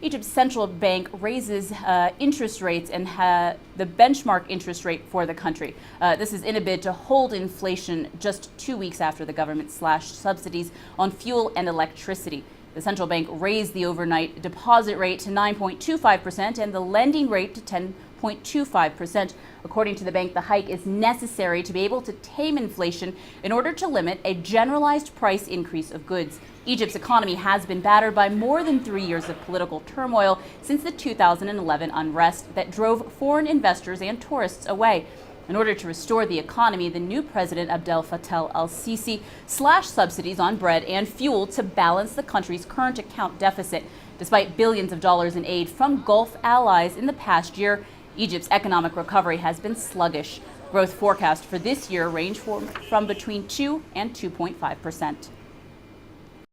Egypt's central bank raises interest rates and the benchmark interest rate for the country. This is in a bid to hold inflation just 2 weeks after the government slashed subsidies on fuel and electricity. The central bank raised the overnight deposit rate to 9.25% and the lending rate to 10.25%. According to the bank, the hike is necessary to be able to tame inflation in order to limit a generalized price increase of goods. Egypt's economy has been battered by more than 3 years of political turmoil since the 2011 unrest that drove foreign investors and tourists away. In order to restore the economy, the new president, Abdel Fattah al-Sisi, slashed subsidies on bread and fuel to balance the country's current account deficit. Despite billions of dollars in aid from Gulf allies in the past year, Egypt's economic recovery has been sluggish. Growth forecasts for this year range from between 2 and 2.5%.